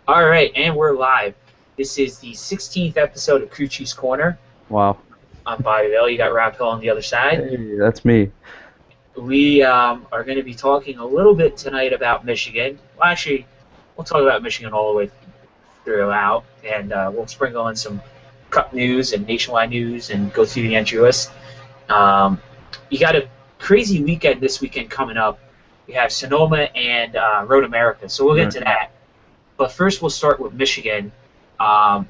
All right, and we're live. This is the 16th episode of Crew Chief's Corner. Wow. I'm Bobby Bell. You got Rob Hill on the other side. Hey, that's me. We are going to be talking a little bit tonight about Michigan. Well, actually, we'll talk about Michigan all the way throughout, and we'll sprinkle in some Cup news and nationwide news and go through the entry list. You got a crazy weekend this weekend coming up. We have Sonoma and Road America, so we'll get to that. But first, we'll start with Michigan, um,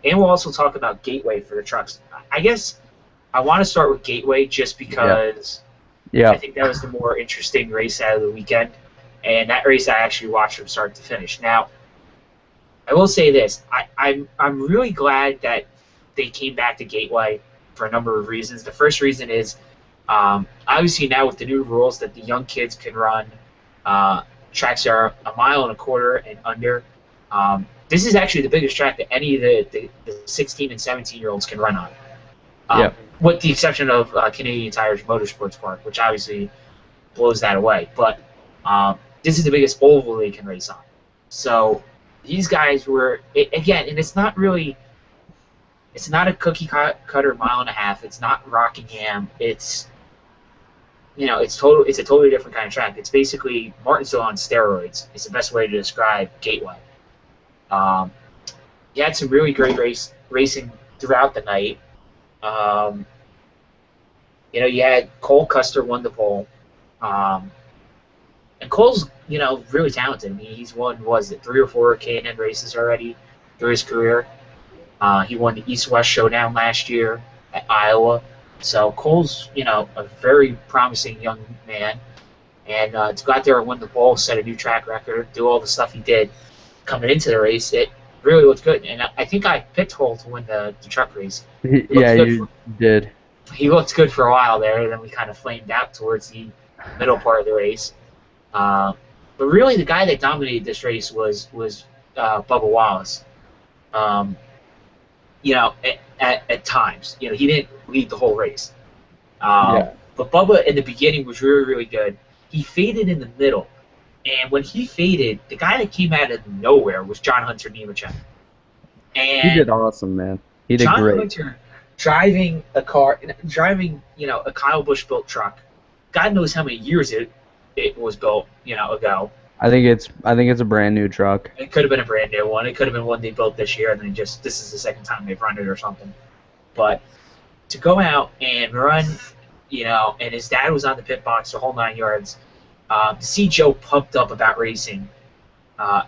and we'll also talk about Gateway for the trucks. I guess I want to start with Gateway just Yeah. because I Yeah. think that was the more interesting race out of the weekend, and that race I actually watched from start to finish. Now, I will say this: I'm really glad that they came back to Gateway for a number of reasons. The first reason is obviously now with the new rules that the young kids can run tracks that are a mile and a quarter and under. This is actually the biggest track that any of the 16 and 17-year-olds can run on, Yeah. with the exception of Canadian Tire's Motorsports Park, which obviously blows that away. But this is the biggest oval they can race on. So these guys were, again, and it's not really, it's not a cookie cutter mile and a half. It's not Rockingham. It's it's a totally different kind of track. It's basically Martinsville on steroids. It's the best way to describe Gateway. Um, you had some really great racing throughout the night. Um, you had Cole Custer won the pole, um, and Cole's really talented. I mean, he's won was it 3 or 4 K&N races already through his career. He won the East-West Showdown last year at Iowa. So Cole's, a very promising young man. And to go out there and win the pole, set a new track record, do all the stuff he did coming into the race, it really looked good. And I think I picked Cole to win the truck race. Yeah, you did. He looked good for a while there, and then we kind of flamed out towards the middle part of the race. But really, the guy that dominated this race was Bubba Wallace. Um, at times. He didn't lead the whole race. Yeah. But Bubba in the beginning was really, really good. He faded in the middle. And when he faded, the guy that came out of nowhere was John Hunter Nemechek. He And did awesome, man. He did John great. Hunter driving a car, a Kyle Busch built truck. God knows how many years it was built, ago. I think it's a brand new truck. It could have been a brand new one. It could have been one they built this year, and then this is the second time they've run it or something. But to go out and run, and his dad was on the pit box the whole 9 yards. To see Joe pumped up about racing,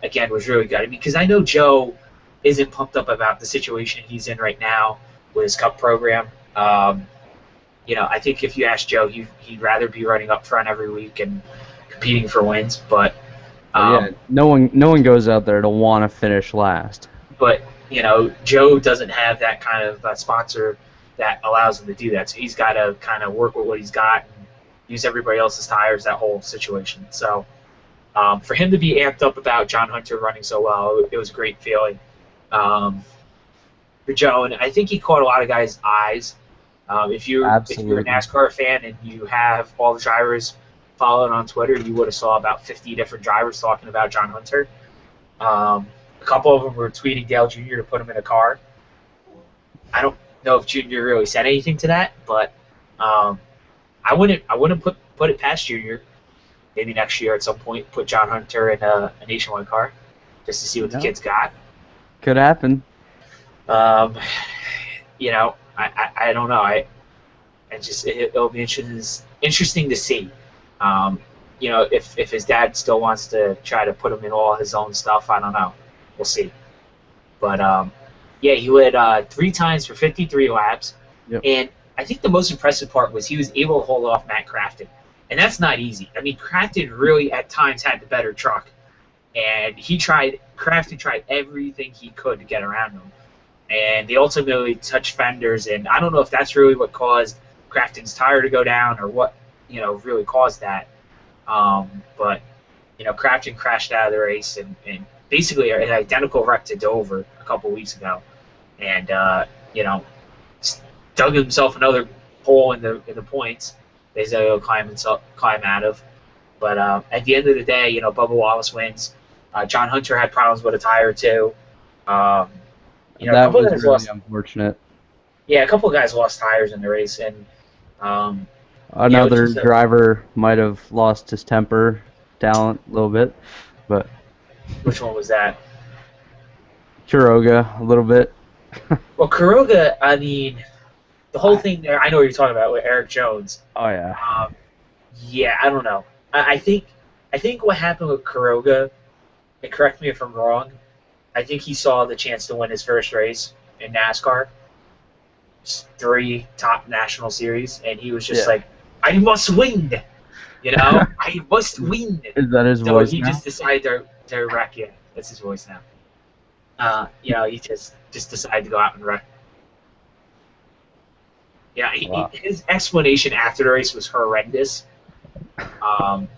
again, was really good. I mean, because I know Joe isn't pumped up about the situation he's in right now with his Cup program. I think if you ask Joe, he'd rather be running up front every week and competing for wins. But Yeah, no one goes out there to want to finish last. But Joe doesn't have that kind of sponsor that allows him to do that. So he's got to kind of work with what he's got and use everybody else's tires. That whole situation. So for him to be amped up about John Hunter running so well, it was a great feeling for Joe. And I think he caught a lot of guys' eyes. If you're a NASCAR fan and you have all the drivers followed on Twitter, you would have saw about 50 different drivers talking about John Hunter. A couple of them were tweeting Dale Jr. to put him in a car. I don't know if Jr. really said anything to that, but I wouldn't put it past Jr. Maybe next year at some point put John Hunter in a nationwide car just to see what the kids got. Could happen. I don't know. It'll be interesting to see. If his dad still wants to try to put him in all his own stuff, I don't know. We'll see. But he led 3 times for 53 laps. Yep. And I think the most impressive part was he was able to hold off Matt Crafton. And that's not easy. I mean, Crafton really at times had the better truck. And Crafton tried everything he could to get around him. And they ultimately touched fenders, and I don't know if that's really what caused Crafton's tire to go down or what, really caused that. But Crafton crashed out of the race and basically an identical wreck to Dover a couple weeks ago. And, dug himself another hole in the points. Basically, he'll climb out of. But at the end of the day, Bubba Wallace wins. John Hunter had problems with a tire too. Um, a That couple of was guys really lost. unfortunate. Yeah, a couple of guys lost tires in the race, and um, it's Another just driver might have lost his temper, talent a little bit, but which one was that? Quiroga a little bit. Well, Kuroga, I mean, the whole thing there. I know what you're talking about with Eric Jones. Oh yeah. Yeah, I don't know. I think what happened with Kuroga, and correct me if I'm wrong, I think he saw the chance to win his first race in NASCAR, 3 top national series, and he was just Yeah. like, I must win, I must win. Is that his So voice he now? just decided to wreck. Yeah, that's his voice now. He just decided to go out and wreck. Yeah, Wow. his explanation after the race was horrendous. Um,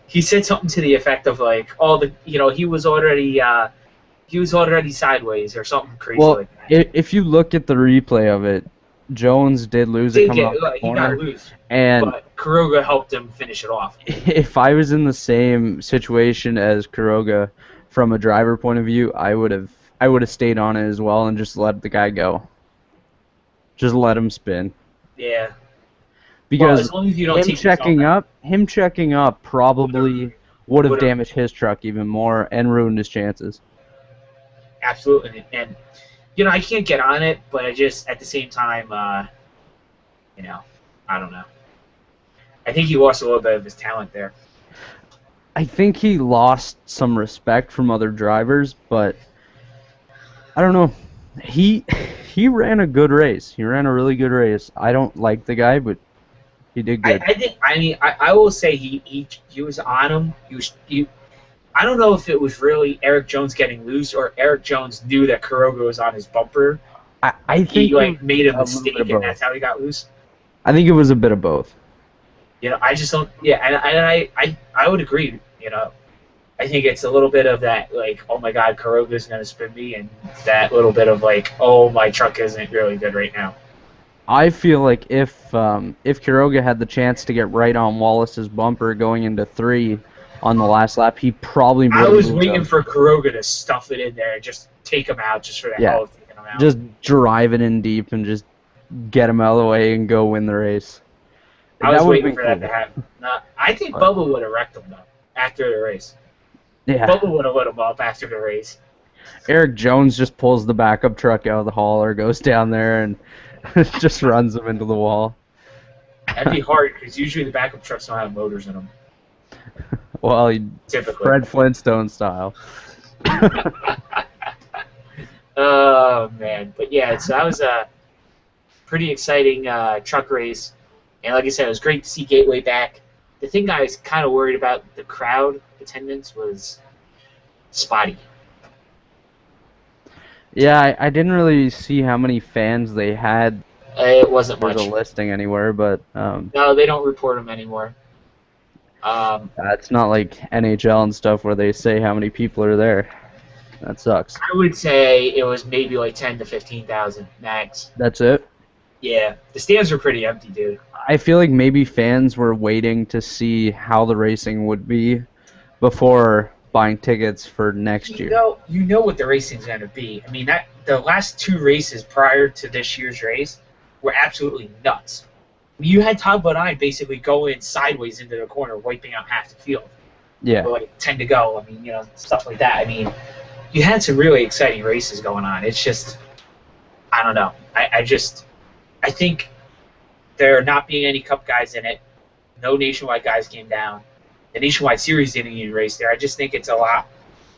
he said something to the effect of like, "Oh, he was already sideways" or something crazy Well, like that. if you look at the replay of it, Jones did lose it coming off the He got corner, loose, and but Kuroga helped him finish it off. if I was in the same situation as Quiroga, from a driver point of view, I would have stayed on it as well and just let the guy go. Just let him spin. Yeah. Well, Because as long as you don't take yourself out. him checking up probably would have Would've- damaged his truck even more and ruined his chances. Absolutely, and I can't get on it, but I just at the same time, I don't know. I think he lost a little bit of his talent there. I think he lost some respect from other drivers, but I don't know. He ran a good race. He ran a really good race. I don't like the guy, but he did good. I will say he was on him. I don't know if it was really Eric Jones getting loose or Eric Jones knew that Kuroga was on his bumper. I think He made a little mistake bit of and both. that's how he got loose. I think it was a bit of both. I just don't. Yeah, and I would agree. I think it's a little bit of that, like, oh my God, Kuroga's gonna spin me, and that little bit of like, oh, my truck isn't really good right now. I feel like if Quiroga had the chance to get right on Wallace's bumper going into 3 on the last lap, he probably would I have was moved waiting up. for Kuroga to stuff it in there and just take him out, just for the hell of taking him out. Just drive it in deep and just get him out of the way and go win the race. I was That would've waiting been for that cool. to happen. I think But- Bubba would have wrecked him though after the race. Yeah. Bubba would have lit him up after the race. Eric Jones just pulls the backup truck out of the hauler, goes down there, and just runs him into the wall. That'd be hard because usually the backup trucks don't have motors in them. Well, he, Typically. Fred Flintstone style. Oh man, but yeah, so that was a pretty exciting truck race, and like I said, it was great to see Gateway back. The thing I was kind of worried about, the crowd attendance was spotty. Yeah, I didn't really see how many fans they had. It wasn't There's much. a listing anywhere, but No, they don't report them anymore. it's not like NHL and stuff where they say how many people are there. That sucks. I would say it was maybe like 10 to 15,000 max. That's it. Yeah, the stands were pretty empty, dude. I feel like maybe fans were waiting to see how the racing would be before buying tickets for next year. You know what the racing's going to be. I mean, the last 2 races prior to this year's race were absolutely nuts. You had Todd Bodine basically go in sideways into the corner, wiping out half the field. Yeah. With like 10 to go. I mean, stuff like that. I mean, you had some really exciting races going on. It's just, I don't know. I think there not being any Cup guys in it, no Nationwide guys came down. The Nationwide Series didn't even race there. I just think it's a lot.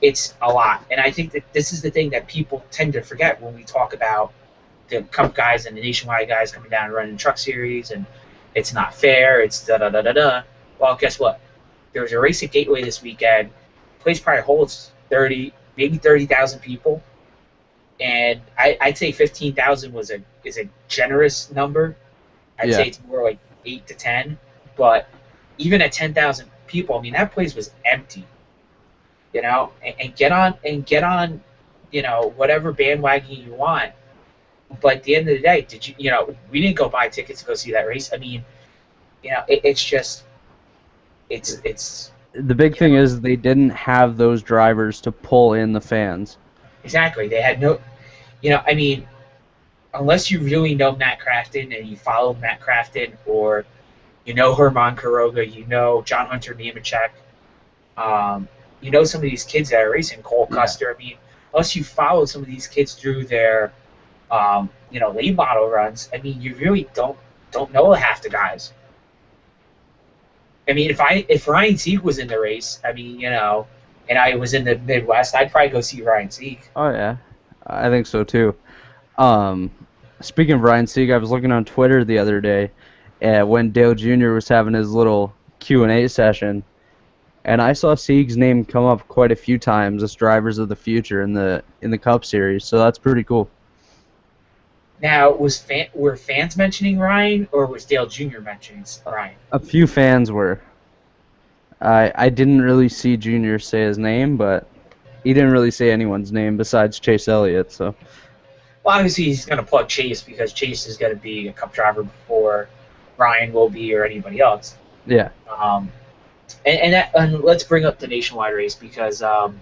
It's a lot. And I think that this is the thing that people tend to forget when we talk about the Cup guys and the Nationwide guys coming down and running Truck Series, and it's not fair, it's da-da-da-da-da. Well, guess what? There was a race at Gateway this weekend. The place probably holds 30, maybe 30,000 people. And I'd say 15,000 is a generous number. I'd say it's more like 8 to 10. But even at 10,000 people, I mean, that place was empty. And get on, whatever bandwagon you want. But at the end of the day, we didn't go buy tickets to go see that race. I mean, it's just, it's the big thing is they didn't have those drivers to pull in the fans. Exactly. They had no, I mean, unless you really know Matt Crafton and you follow Matt Crafton, or you know Herman Quiroga, you know John Hunter Nemechek, you know some of these kids that are racing, Cole Custer. I mean, unless you follow some of these kids through their, late model runs, I mean, you really don't know half the guys. I mean, if Ryan Sieg was in the race, I mean, and I was in the Midwest, I'd probably go see Ryan Sieg. Oh yeah, I think so too. Speaking of Ryan Sieg, I was looking on Twitter the other day, when Dale Jr. was having his little Q&A session, and I saw Sieg's name come up quite a few times as drivers of the future in the Cup Series. So that's pretty cool. Now, were fans mentioning Ryan, or was Dale Jr. mentioning Ryan? A few fans were. I didn't really see Jr. say his name, but he didn't really say anyone's name besides Chase Elliott. So. Well, obviously he's going to plug Chase because Chase is going to be a Cup driver before Ryan will be, or anybody else. Yeah. And let's bring up the nationwide race because there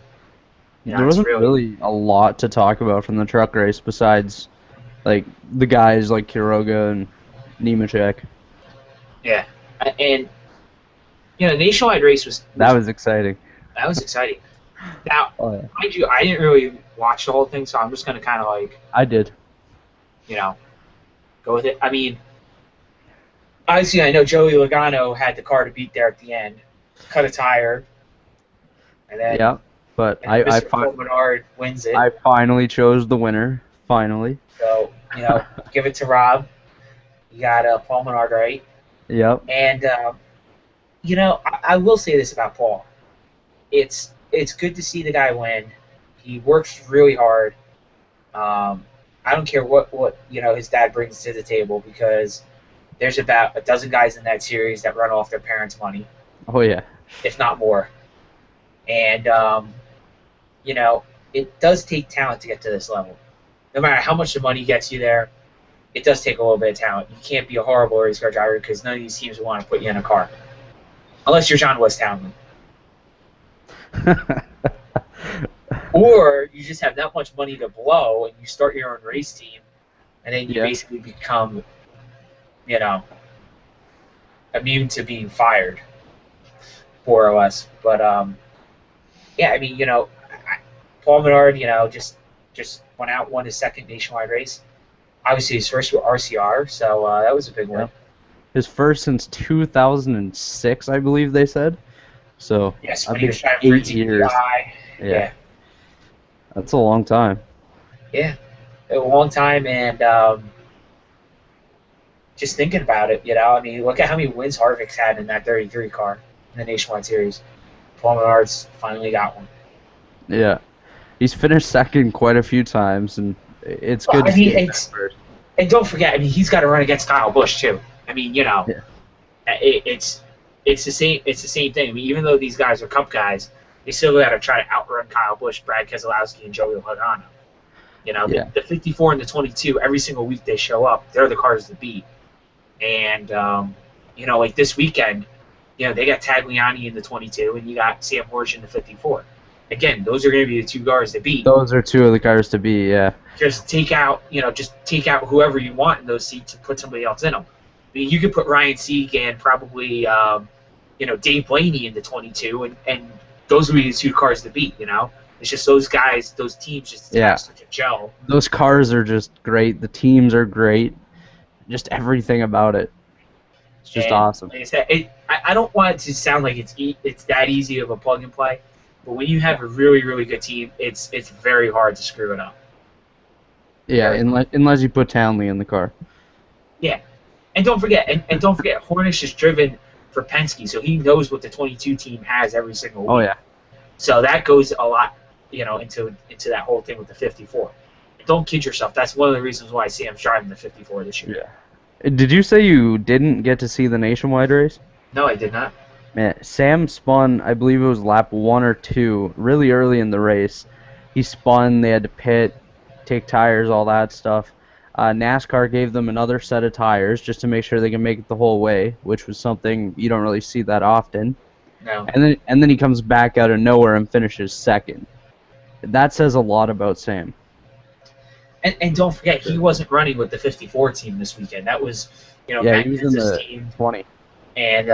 wasn't really a lot to talk about from the truck race besides like the guys like Quiroga and Nemechek. Yeah, and the nationwide race was exciting. That was exciting. Now, mind you, I didn't really watch the whole thing, so I'm just going to kind of like... I did. Go with it. I mean, obviously I know Joey Logano had the car to beat there at the end. Cut a tire. And then... Yeah, but Paul Menard wins it. I finally chose the winner. Finally. So, give it to Rob. You got Paul Menard right. Yep. And, I will say this about Paul. It's good to see the guy win. He works really hard. I don't care what his dad brings to the table, because there's about a dozen guys in that series that run off their parents' money. Oh yeah, if not more. And it does take talent to get to this level. No matter how much the money gets you there, it does take a little bit of talent. You can't be a horrible race car driver because none of these teams will want to put you in a car, unless you're John West Townley. Or you just have that much money to blow and you start your own race team, and then you basically become, immune to being fired, more or less. But I mean, Paul Menard, just went out, won his second nationwide race. Obviously, his first with RCR, so that was a big win. His first since 2006, I believe they said. So yes, when he was driving for 8 years. Yeah. That's a long time. Yeah, a long time, and just thinking about it, I mean, look at how many wins Harvick's had in that 33 car in the Nationwide Series. Paul Menard's finally got one. Yeah, he's finished second quite a few times, and it's good to see him first. And don't forget, I mean, he's got to run against Kyle Busch too. I mean, it's the same. It's the same thing. I mean, even though these guys are Cup guys, they still got to try to outrun Kyle Busch, Brad Keselowski, and Joey Logano. The 54 and the 22, every single week they show up, they're the cars to beat. And, like this weekend, they got Tagliani in the 22, and you got Sam Horsch in the 54. Again, those are going to be the two cars to beat. Those are two of the cars to beat, yeah. Just take out whoever you want in those seats and put somebody else in them. I mean, you could put Ryan Sieg and probably, Dave Blaney in the 22, and those would be the two cars to beat, It's just those guys, those teams just have such a gel. Those cars are just great. The teams are great. Just everything about it. It's just awesome. Like I said, I don't want it to sound like it's that easy of a plug and play, but when you have a really, really good team, it's very hard to screw it up. Yeah, unless you put Townley in the car. Yeah, and don't forget, Hornish is driven for Penske, so he knows what the 22 team has every single week. Oh yeah. So that goes a lot, into that whole thing with the 54. Don't kid yourself. That's one of the reasons why Sam's driving the 54 this year. Yeah. Did you say you didn't get to see the nationwide race? No, I did not. Man, Sam spun, I believe it was lap 1 or 2, really early in the race. He spun, they had to pit, take tires, all that stuff. NASCAR gave them another set of tires just to make sure they can make it the whole way, which was something you don't really see that often. No. and then he comes back out of nowhere and finishes second. That says a lot about Sam. And don't forget, he wasn't running with the 54 team this weekend. That was, Yeah, Matt he was in Kenseth's the team. 20. And,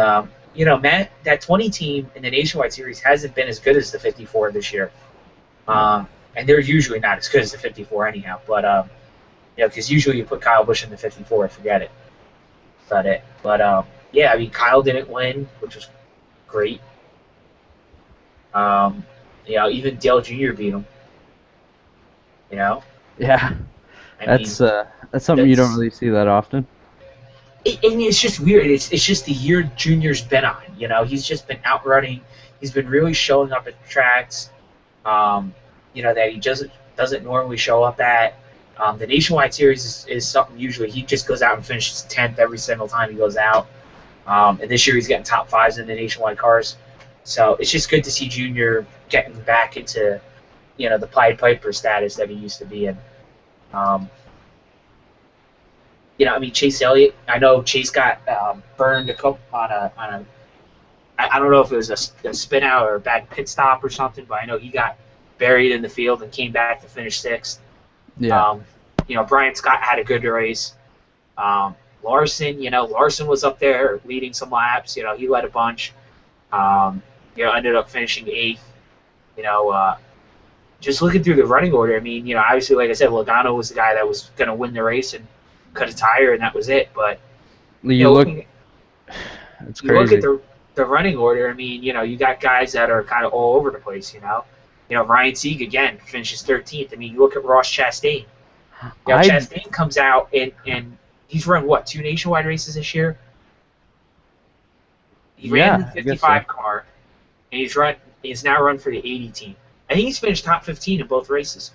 Matt, that 20 team in the Nationwide Series hasn't been as good as the 54 this year. And they're usually not as good as the 54 anyhow. But, because usually you put Kyle Busch in the 54, forget it. About it. But, yeah, I mean, Kyle didn't win, which was great. Even Dale Jr. beat him. Yeah, I that's mean, something you don't really see that often. And it's just weird. It's just the year Junior's been on. He's just been out running. He's been really showing up at tracks, that he doesn't normally show up at. The Nationwide Series is something usually he just goes out and finishes 10th every single time he goes out. And this year he's getting top fives in the Nationwide cars. So it's just good to see Junior getting back into, the Pied Piper status that he used to be in. Chase Elliott. I know Chase got burned a couple on a. I don't know if it was a spin out or a bad pit stop or something, but I know he got buried in the field and came back to finish sixth. Yeah. Brian Scott had a good race. Larson was up there leading some laps. He led a bunch. Ended up finishing eighth. Just looking through the running order, obviously, like I said, Logano was the guy that was going to win the race and cut a tire, and that was it. But it's crazy. Look at the running order. You got guys that are kind of all over the place. Ryan Sieg again finishes 13th. You look at Ross Chastain. Chastain comes out and he's run what, 2 Nationwide races this year? He ran the 55 car, and he's now run for the 80 team. I think he's finished top 15 in both races.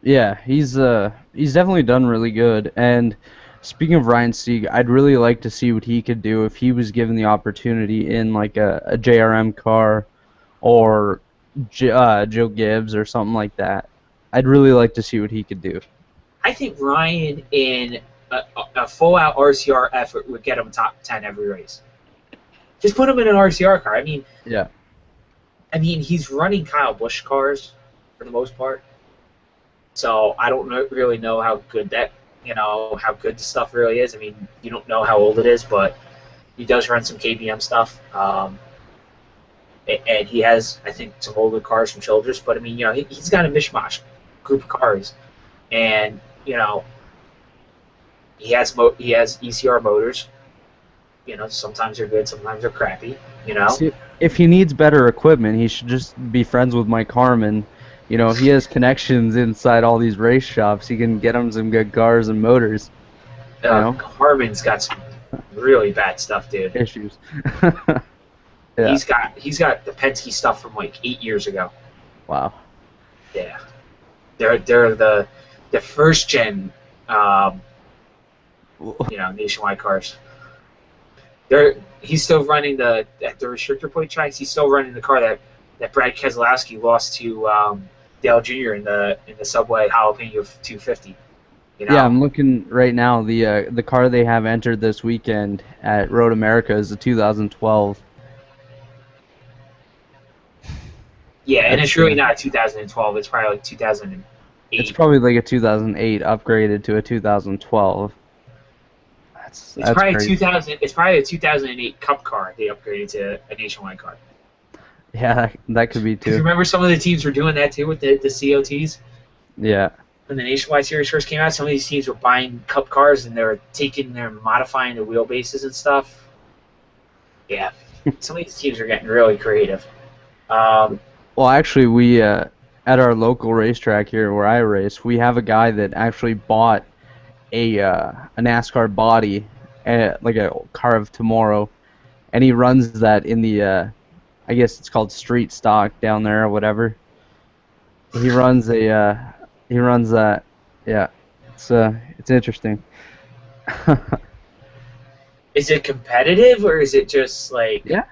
Yeah, he's definitely done really good. And speaking of Ryan Sieg, I'd really like to see what he could do if he was given the opportunity in like a JRM car or Joe Gibbs or something like that. I'd really like to see what he could do. I think Ryan in a full-out RCR effort would get him top 10 every race. Just put him in an RCR car. Yeah. He's running Kyle Busch cars for the most part. So I don't really know how good how good the stuff really is. You don't know how old it is, but he does run some KBM stuff. And he has, I think, some older cars from Childress. But, he's got a mishmash group of cars. And, he has ECR motors. Sometimes they're good, sometimes they're crappy, See, if he needs better equipment, he should just be friends with Mike Harmon. If he has connections inside all these race shops, he can get him some good cars and motors. Harmon's got some really bad stuff, dude. Issues. Yeah. He's got the Penske stuff from like 8 years ago. Wow. Yeah. They're the first gen Nationwide cars. He's still running at the restrictor plate tracks. He's still running the car that Brad Keselowski lost to Dale Jr. in the Subway Jalapeno 250. Yeah, I'm looking right now. The car they have entered this weekend at Road America is a 2012. Yeah, and it's really not a 2012. It's probably like 2008. It's probably like a 2008 upgraded to a 2012. That's probably crazy. 2000. It's probably a 2008 Cup car they upgraded to a Nationwide car. Yeah, that could be too. Because remember, some of the teams were doing that too with the COTs. Yeah. When the Nationwide Series first came out, some of these teams were buying Cup cars and they're modifying the wheelbases and stuff. Yeah, some of these teams are getting really creative. Well, actually, we at our local racetrack here where I race, we have a guy that actually bought a NASCAR body, like a car of tomorrow, and he runs that in the I guess it's called street stock down there or whatever. He runs that. Yeah, it's interesting. Is it competitive or is it just like? Yeah,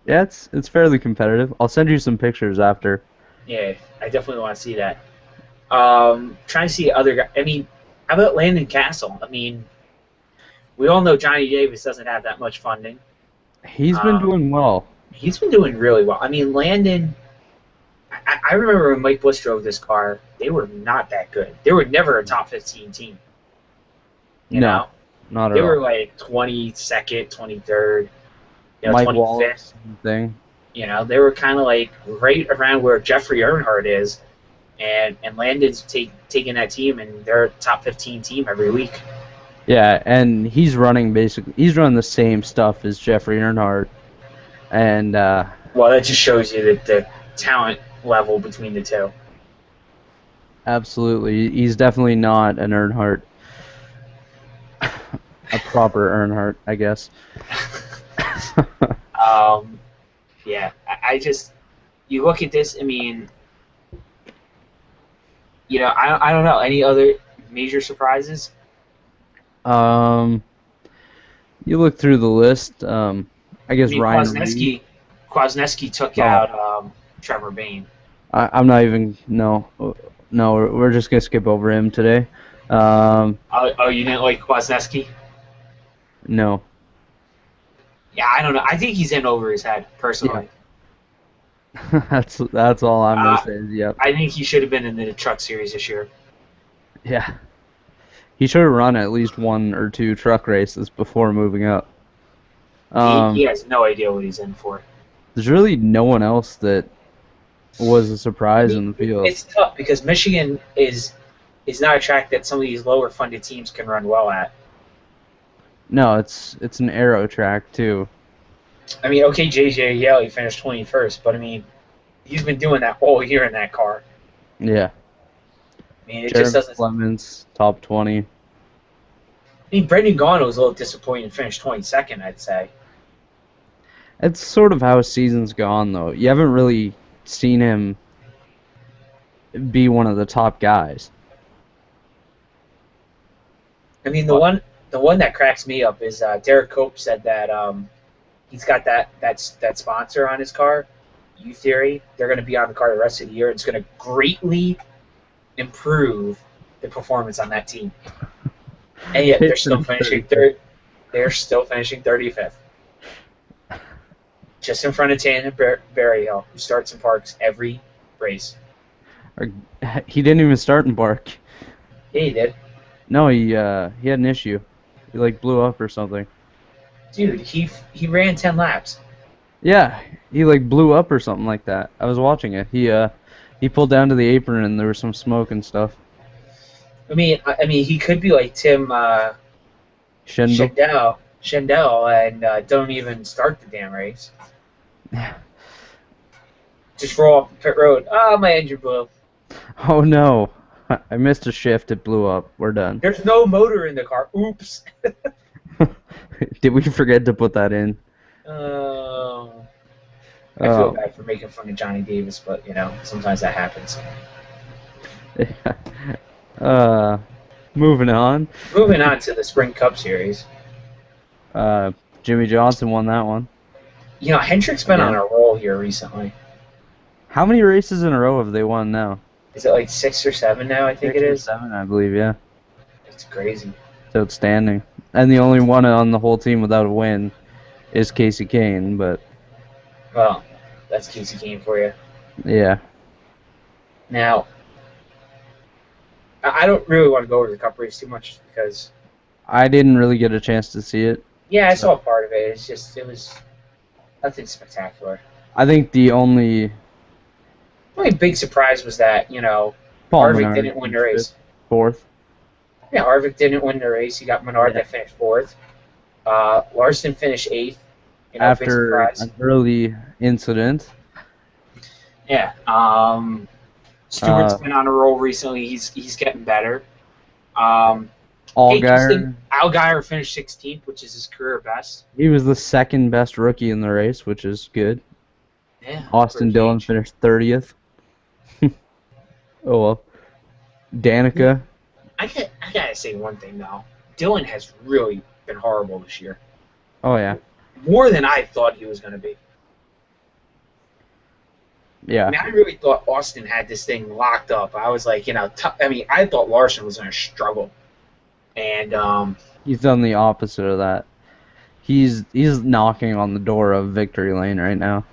it's fairly competitive. I'll send you some pictures after. Yeah, I definitely want to see that. Trying to see other guys. How about Landon Castle? We all know Johnny Davis doesn't have that much funding. He's been Um, doing well. he's been doing really well. I mean, Landon. I remember when Mike Bush drove this car, they were not that good. They were never a top 15 team. You No, know, not at they were all. like 22nd, 23rd, Mike 25th. Wallace thing. They were kind of like right around where Jeffrey Earnhardt is, and Landon's taking that team, and they're a top 15 team every week. Yeah, and he's running the same stuff as Jeffrey Earnhardt, and Well, that just shows you that the talent level between the two. absolutely, he's definitely not an Earnhardt, a proper Earnhardt, I guess. Yeah, I just you look at this. I mean, I don't know any other major surprises. um, you look through the list. I I guess mean, Ryan Reed. Kwasniewski took Oh, out Trevor Bayne. I'm not even. No, no, we're just gonna skip over him today. Um, Oh, you didn't like Kwasniewski? no. Yeah, I don't know. I think he's in over his head, Yeah, personally. that's all I'm gonna Uh, say. Is, yep. I think he should have been in the Truck Series this year. Yeah. He should have run at least 1 or 2 truck races before moving up. He Um, has no idea what he's in for. there's really no one else that was a I surprise mean, in the field. it's tough because Michigan is not a track that some of these lower funded teams can run well at. No, it's an aero track too. I mean, okay, JJ Yeley finished 21st, but I mean, he's been doing that all year in that car. Yeah. I mean, it just Jeremy doesn't. Clements, top 20. I mean, Brendan Gaughan was a little disappointing, finished 22nd, I'd say. It's sort of how his season's gone though. You haven't really seen him be one of the top guys. I mean, the one that cracks me up is Derek Cope said that he's got that sponsor on his car, U Theory. They're going to be on the car the rest of the year. It's going to greatly improve the performance on that team. And yet they're still finishing third. They're still finishing 35th, just in front of Tandon Berryhill, who starts and parks every race. He didn't even start in Bark. Yeah, he did. No, he had an issue. He like blew up or something. Dude, he ran 10 laps. Yeah, he like blew up or something like that. I was watching it. He pulled down to the apron and there was some smoke and stuff. I mean, he could be like Tim Schindel. Schindel, and don't even start the damn race. Yeah. Just roll off the pit road. Oh, my engine blew. Oh no, I missed a shift. It blew up. We're done. There's no motor in the car. Oops. Did we forget to put that in? I feel Oh. bad for making fun of Johnny Davis, but sometimes that happens. Moving on. Moving on to the Spring Cup Series. Jimmy Johnson won that one. Hendrick's been Yeah. on a roll here recently. How many races in a row have they won now? Is it like 6 or 7 now? I think 6 it or is. 7, I believe. Yeah, It's crazy. it's outstanding. And the only one on the whole team without a win is Casey Kane. But Well, that's Casey Kane for you. yeah, Now, I don't really want to go over the Cup race too much because, I didn't really get a chance to see it. yeah, I saw part of it. It was nothing spectacular. I think the only The only big surprise was that, Paul Harvick Menard didn't win the race. fourth. Yeah, Harvick didn't win the race. You got Menard Yeah. that finished fourth. Larson finished eighth. Big After surprise. an early incident. Yeah. Stewart's been on a roll recently. He's getting better. Allgaier, Allgaier finished 16th, which is his career best. he was the second best rookie in the race, which is good. Yeah. Austin for a Dillon change. finished 30th. Oh well. Danica, I gotta say one thing though. Dylan has really been horrible this year. oh yeah, More than I thought he was going to be. yeah. I mean, I really thought Austin had this thing locked up. I was like, I thought Larson was going to struggle. And He's done the opposite of that. he's knocking on the door of victory lane right now.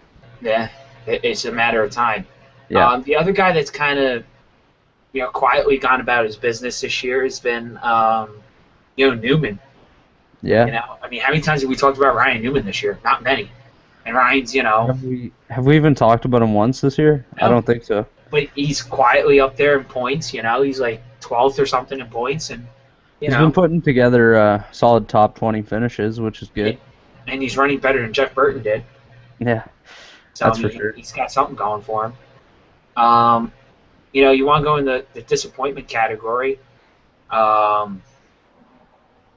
Yeah, it's a matter of time. Yeah. The other guy that's kind of quietly gone about his business this year has been Newman. Yeah. I mean, how many times have we talked about Ryan Newman this year? Not many. And Ryan's, Have we even talked about him once this year? No. I don't think so. But he's quietly up there in points. He's like 12th or something in points, and He's been putting together solid top 20 finishes, which is good. And he's running better than Jeff Burton did. Yeah, so that's for sure. He's got something going for him. You want to go in the disappointment category. I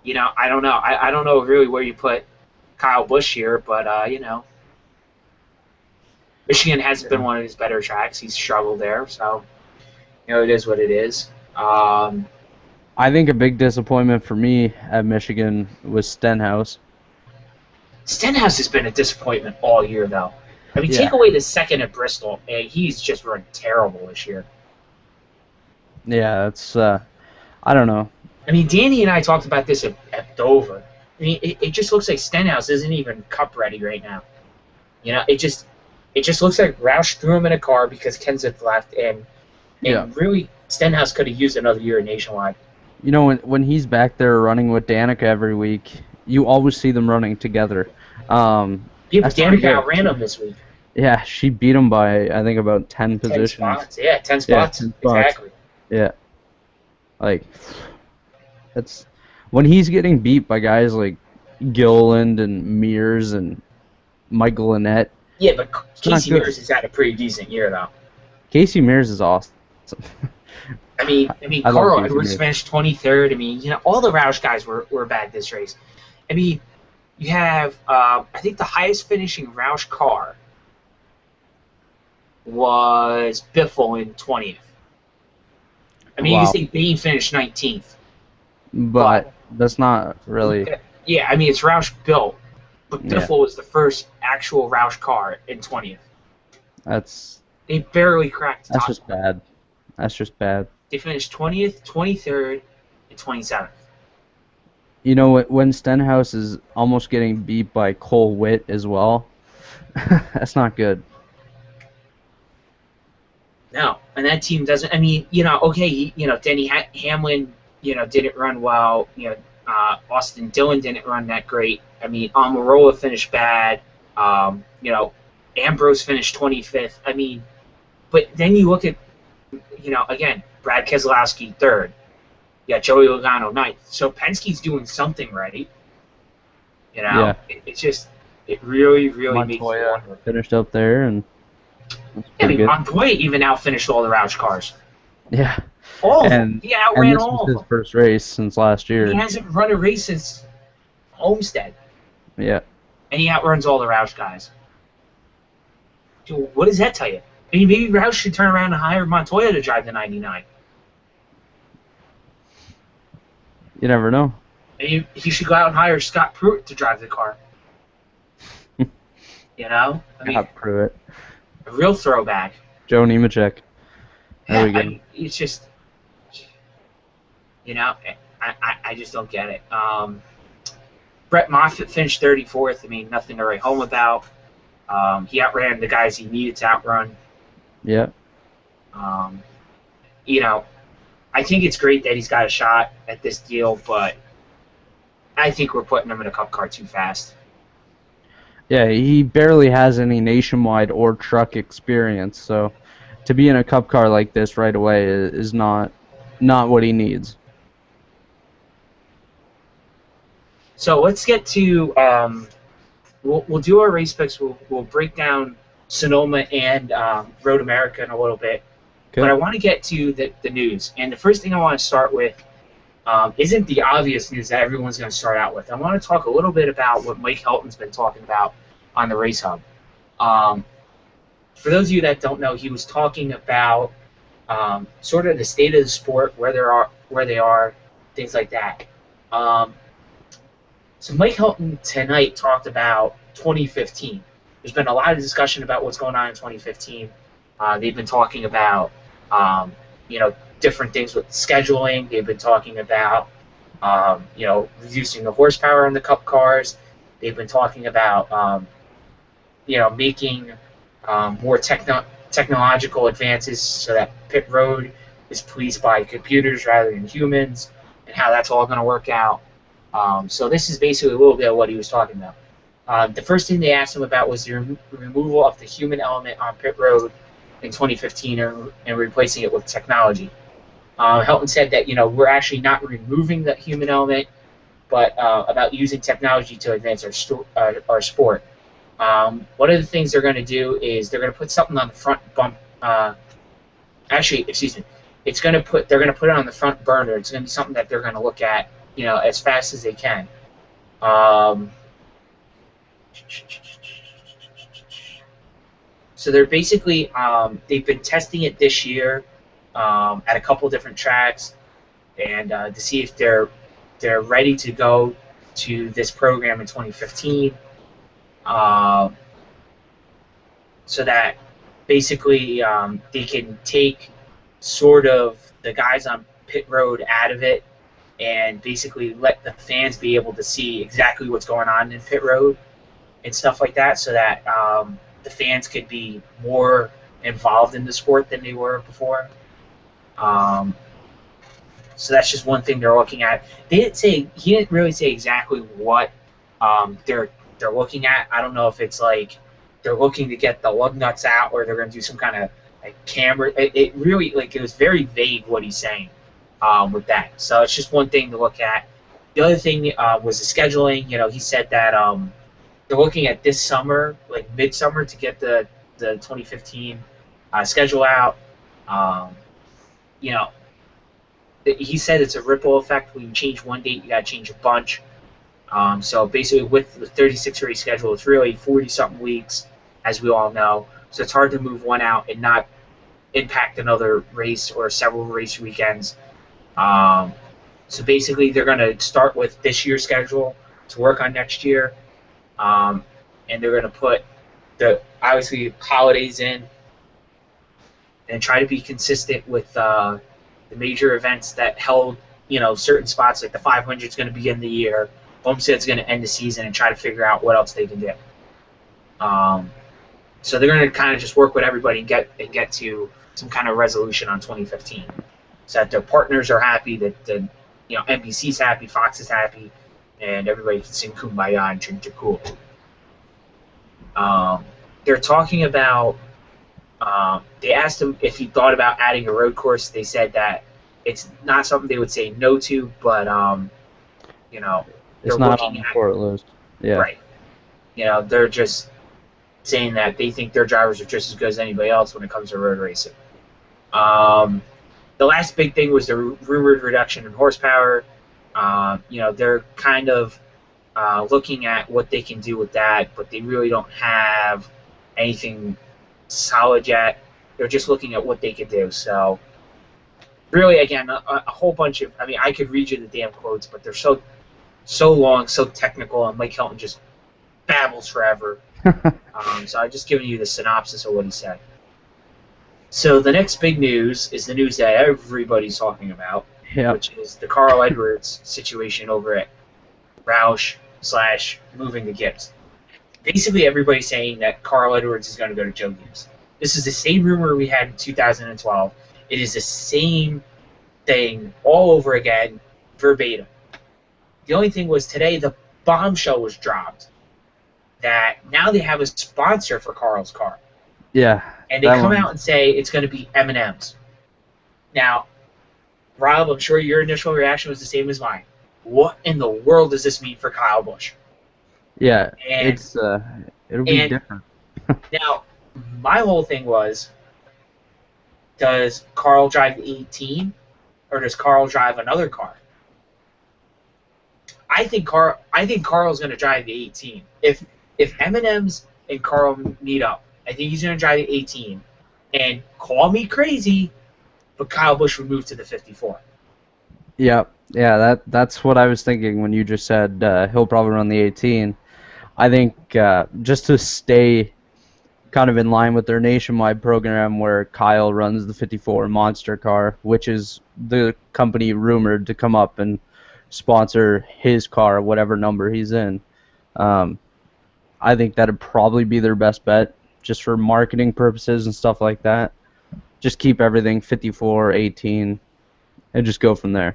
don't know. I don't know really where you put Kyle Busch here, but Michigan hasn't been one of his better tracks. He's struggled there, so it is what it is. I think a big disappointment for me at Michigan was Stenhouse. Stenhouse has been a disappointment all year, though. I mean, take away the second at Bristol, and he's just run terrible this year. Yeah, it's I don't know. I mean, Danny and I talked about this at Dover. I mean, it just looks like Stenhouse isn't even cup ready right now. It just looks like Roush threw him in a car because Kenseth left, and really Stenhouse could have used another year at Nationwide. When he's back there running with Danica every week, you always see them running together. But Danica outran him this week. Yeah, she beat him by, I think, about 10 positions. 10 spots. Yeah, 10 spots. 10 spots. Exactly. Yeah. That's when he's getting beat by guys like Gilliland and Mears and Michael Annett. Yeah, but Casey Mears has had a pretty decent year, though. Casey Mears is awesome. I mean, Carl Edwards finished 23rd. I mean, all the Roush guys were bad this race. I mean, you have, I think the highest finishing Roush car was Biffle in 20th. I mean, you can say Bain finished 19th. But that's not really... Yeah, I mean, it's Roush built, but Biffle was the first actual Roush car in 20th. They barely cracked the top. That's just bad. They finished 20th, 23rd, and 27th. When Stenhouse is almost getting beat by Cole Witt as well, that's not good. No, and that team doesn't. I mean, okay, Denny Hamlin, didn't run well. Austin Dillon didn't run that great. I mean, Almirola finished bad. Ambrose finished 25th. I mean, but then you look at, again, Brad Keselowski 3rd. Yeah, Joey Logano 9th. So Penske's doing something right. It really, really makes you wonder. Finished up there, and Montoya even outfinished all the Roush cars. Yeah. All of them. He outran all of them. This was his first race since last year. He hasn't run a race since Homestead. Yeah. And he outruns all the Roush guys. What does that tell you? I mean, maybe Roush should turn around and hire Montoya to drive the 99. You never know. Maybe he should go out and hire Scott Pruitt to drive the car. I mean, Pruitt. A real throwback. Joe Nemechek. There we go. It's just, I just don't get it. Brett Moffitt finished 34th. I mean, nothing to write home about. He outran the guys he needed to outrun. Yeah. I think it's great that he's got a shot at this deal, but I think we're putting him in a cup car too fast. Yeah, he barely has any nationwide or truck experience, so to be in a cup car like this right away is not what he needs. So let's get to we'll do our race picks. We'll break down Sonoma and Road America in a little bit. Okay. But I want to get to the news. And the first thing I want to start with isn't the obvious news that everyone's going to start out with. I want to talk a little bit about what Mike Helton's been talking about on the Race Hub. For those of you that don't know, he was talking about sort of the state of the sport, where they are, things like that. So Mike Helton tonight talked about 2015. There's been a lot of discussion about what's going on in 2015. They've been talking about, different things with scheduling. They've been talking about, reducing the horsepower in the Cup cars. They've been talking about making more technological advances so that pit road is policed by computers rather than humans, and how that's all going to work out. So this is basically a little bit of what he was talking about. The first thing they asked him about was the removal of the human element on pit road in 2015 and replacing it with technology. Helton said that we're actually not removing the human element, but about using technology to advance our sport. One of the things they're going to do is they're going to put something on the front bump. Excuse me. They're going to put it on the front burner. It's going to be something that they're going to look at, as fast as they can. So they're basically they've been testing it this year at a couple different tracks, and to see if they're ready to go to this program in 2015. So that basically they can take sort of the guys on pit road out of it and basically let the fans be able to see exactly what's going on in pit road and stuff like that, so that the fans could be more involved in the sport than they were before. So that's just one thing they're looking at. He didn't really say exactly what they're looking at. I don't know if it's like they're looking to get the lug nuts out, or they're going to do some kind of camera. It really, it was very vague what he's saying with that. So it's just one thing to look at. The other thing was the scheduling. He said that they're looking at this summer, like midsummer, to get the 2015 schedule out. He said it's a ripple effect. When you change one date, you got to change a bunch. So basically, with the 36 race schedule, it's really 40-something weeks, as we all know. So it's hard to move one out and not impact another race or several race weekends. So basically, they're going to start with this year's schedule to work on next year, and they're going to put the obviously holidays in and try to be consistent with the major events that held certain spots. Like the 500 is going to begin the year. Homestead's going to end the season, and try to figure out what else they can do. So they're going to kind of just work with everybody and get to some kind of resolution on 2015, so that their partners are happy, that the NBC's happy, Fox is happy, and everybody can sing Kumbaya and drink Kool-Aid. They're talking about. They asked him if he thought about adding a road course. They said that it's not something they would say no to, but it's not on the short list. Yeah. Right. They're just saying that they think their drivers are just as good as anybody else when it comes to road racing. The last big thing was the rumored reduction in horsepower. They're kind of looking at what they can do with that, but they really don't have anything solid yet. They're just looking at what they could do. So really, again, a whole bunch of, I could read you the damn quotes, but they're so long, so technical, and Mike Helton just babbles forever. So I'm just giving you the synopsis of what he said. So the next big news is the news that everybody's talking about, which is the Carl Edwards situation over at Roush / moving to Gibbs. Basically, everybody's saying that Carl Edwards is going to go to Joe Gibbs. This is the same rumor we had in 2012. It is the same thing all over again, verbatim. The only thing was today the bombshell was dropped that now they have a sponsor for Carl's car. Yeah. And they come out and say it's going to be M&M's. Now, Rob, I'm sure your initial reaction was the same as mine. What in the world does this mean for Kyle Busch? Yeah, it'll be different. Now, my whole thing was, does Carl drive the 18, or does Carl drive another car? I think Carl's going to drive the 18. If M&M's and Carl meet up, I think he's going to drive the 18. And call me crazy, but Kyle Busch would move to the 54. Yeah, that's what I was thinking when you just said he'll probably run the 18. I think just to stay kind of in line with their nationwide program where Kyle runs the 54 Monster car, which is the company rumored to come up and sponsor his car, whatever number he's in. I think that'd probably be their best bet, just for marketing purposes and stuff like that. Just keep everything 54, 18, and just go from there.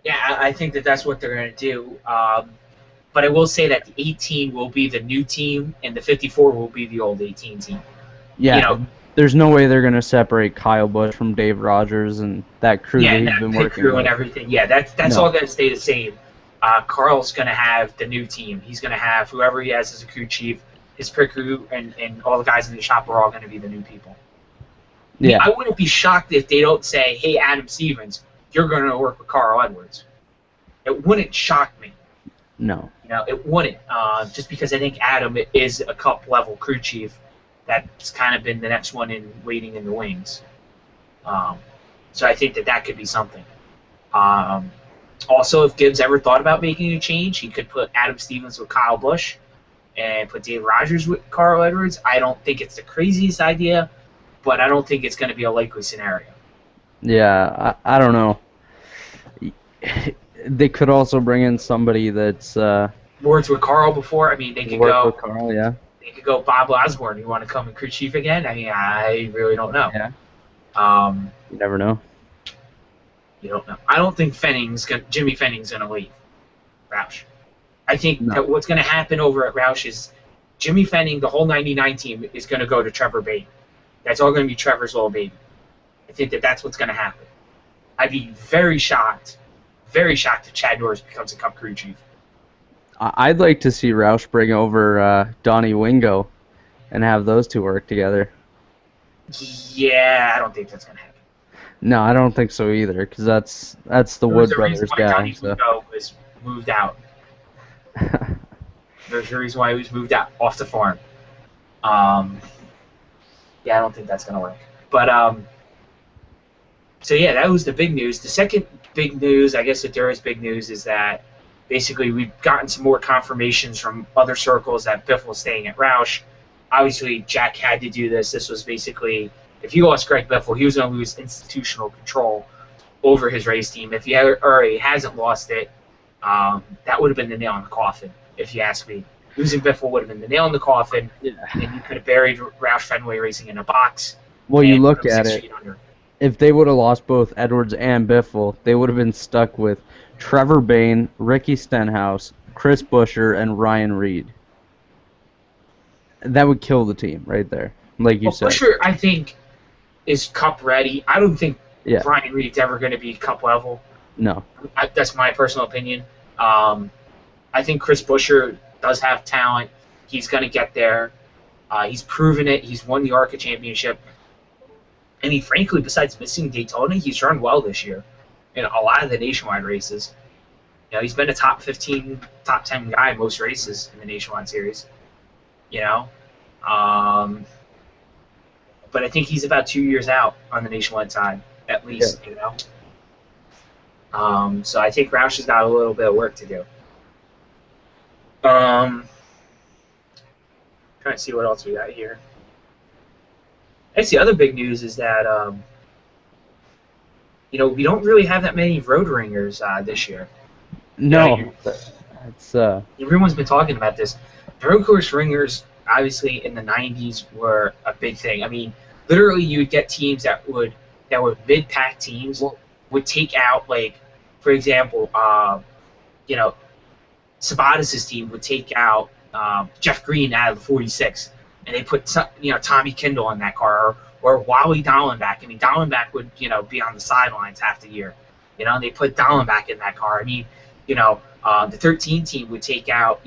Yeah, I think that that's what they're going to do. But I will say that the 18 will be the new team, and the 54 will be the old 18 team. Yeah, You know, there's no way they're going to separate Kyle Busch from Dave Rogers and that crew yeah, that and he's that been pit working crew with. and everything. Yeah, that's No. all going to stay the same. Carl's going to have the new team. He's going to have whoever he has as a crew chief, his pit crew, and all the guys in the shop are all going to be the new people. Yeah, I wouldn't be shocked if they don't say, "Hey, Adam Stevens, you're going to work with Carl Edwards." It wouldn't shock me. no. You know, it wouldn't. Just because I think Adam is a cup level crew chief, that's kind of been the next one in waiting in the wings. So I think that could be something. Also, if Gibbs ever thought about making a change, he could put Adam Stevens with Kyle Busch and put Dave Rogers with Carl Edwards. I don't think it's the craziest idea, but I don't think it's going to be a likely scenario. Yeah, I don't know. They could also bring in somebody that's Worked with Carl before. I mean, they could worked go. with Carl, yeah. They could go Bob Osborne. You want to come and crew chief again? I mean, I really don't know. Yeah. Um, You never know. You don't know. I don't think Jimmy Fenning's going to leave Roush. I think No. that what's going to happen over at Roush is Jimmy Fenning, the whole 99 team, is going to go to Trevor Bayne. That's all going to be Trevor's little baby. I think that that's what's going to happen. I'd be very shocked if Chad Norris becomes a Cup crew chief. I'd like to see Roush bring over Donnie Wingo and have those two work together. Yeah, I don't think that's going to happen. No, I don't think so either, because that's the Wood There's a Brothers reason why guy. Donnie Wingo was moved out. There's a reason why he was moved out off the farm. Yeah, I don't think that's going to work. But, so yeah, that was the big news. The second big news, I guess if there is big news, is that basically we've gotten some more confirmations from other circles that Biff was staying at Roush. Obviously, Jack had to do this. This was basically, if he lost Greg Biffle, he was going to lose institutional control over his race team. If he already hasn't lost it, that would have been the nail in the coffin, if you ask me. Losing Biffle would have been the nail in the coffin, and you could have buried Roush Fenway Racing in a box. Well, you and look put him at 6 it. feet under. If they would have lost both Edwards and Biffle, they would have been stuck with Trevor Bayne, Ricky Stenhouse, Chris Buescher, and Ryan Reed. That would kill the team right there, like you said. Buescher, I think, is Cup ready. I don't think Yeah. Ryan Reed's ever going to be Cup level. No. That's my personal opinion. I think Chris Buescher does have talent. He's going to get there. He's proven it. He's won the ARCA championship. And he, frankly, besides missing Daytona, he's run well this year in a lot of the nationwide races. You know, he's been a top 15, top 10 guy in most races in the nationwide series. You know? But I think he's about 2 years out on the nationwide side, at least, you know? So I think Roush has got a little bit of work to do. Trying to see what else we got here. I guess the other big news is that, you know, we don't really have that many road ringers this year. No. It's Everyone's been talking about this. The road course ringers, obviously, in the 90s were a big thing. I mean, literally, you would get teams that were mid-pack teams would take out, like, for example, you know, Sabatis' team would take out Jeff Green out of the 46, and they put Tommy Kendall in that car, or Wally Dallenbach. I mean, Dallenbach would be on the sidelines half the year, and they put Dallenbach in that car. I mean, the 13 team would take out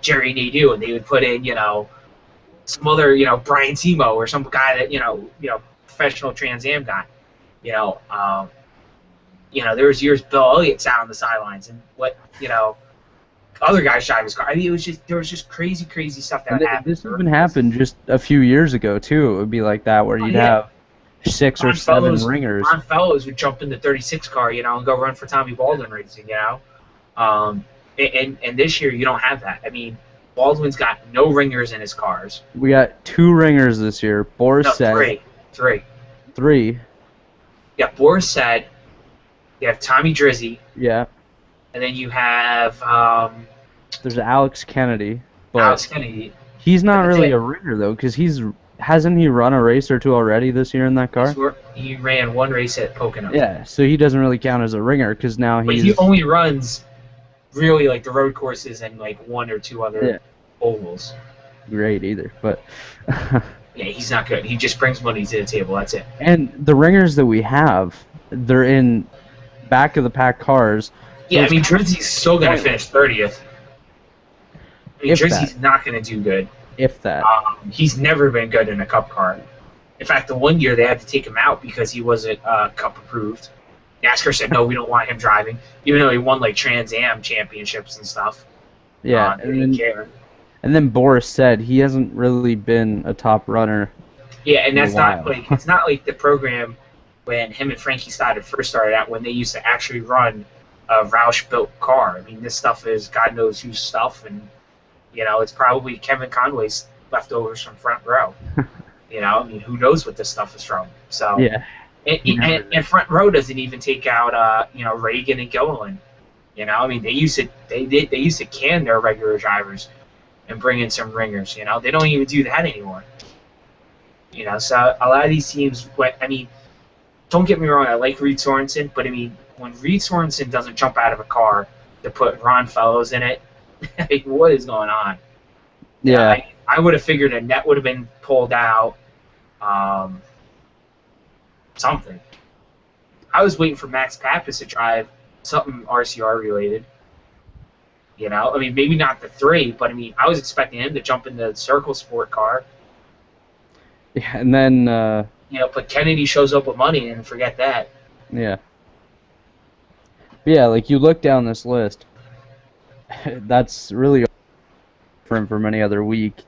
Jerry Nadeau, and they would put in some other Brian Simo or some guy that professional Trans Am guy. There was years Bill Elliott sat on the sidelines, and other guys drive his car. I mean, there was just crazy stuff that happened. This even happened just a few years ago too. It would be like that where you'd have 6 or 7 ringers. Ron Fellows would jump in the 36 car, and go run for Tommy Baldwin Racing, And this year you don't have that. I mean, Baldwin's got no ringers in his cars. We got 2 ringers this year. Boris said 3. 3. Yeah, Boris said. You have Tommy Drizzy. Yeah. And then you have There's Alex Kennedy, Alex but Kennedy. he's not But that's really it. a ringer though, because hasn't he run a race or two already this year in that car? He ran one race at Pocono. Yeah, so he doesn't really count as a ringer because now But he's he only runs really like the road courses and like one or two other ovals. great either. But Yeah, he's not good. He just brings money to the table. That's it. and the ringers that we have, they're in back of the pack cars. So Yeah, I it's mean, kind Drizzy's still going to finish 30th. I mean, If Drizzy's that. not going to do good. if that. He's never been good in a Cup car. In fact, the one year they had to take him out because he wasn't Cup approved. NASCAR said, no, we don't want him driving, even though he won like Trans Am championships and stuff. Yeah, They didn't care. and then Boris said he hasn't really been a top runner. Yeah, and that's a not while. like it's not like the program when him and Frankie first started out when they used to actually run a Roush built car. I mean, this stuff is God knows whose stuff, and it's probably Kevin Conway's leftovers from Front Row. I mean, who knows what this stuff is from? So Yeah. and Front Row doesn't even take out Reagan and Gilliland. I mean, they used to can their regular drivers and bring in some ringers. They don't even do that anymore. So a lot of these teams, I mean, don't get me wrong, I like Reed Sorensen, but I mean, when Reed Sorensen doesn't jump out of a car to put Ron Fellows in it, I mean, what is going on? Yeah. I would have figured a net would have been pulled out, something. I was waiting for Max Pappas to drive something RCR related. I mean, maybe not the 3, but I mean, I was expecting him to jump in the Circle Sport car. Yeah, and then But Kennedy shows up with money and forget that. yeah. Yeah, like you look down this list, that's really different from any other week.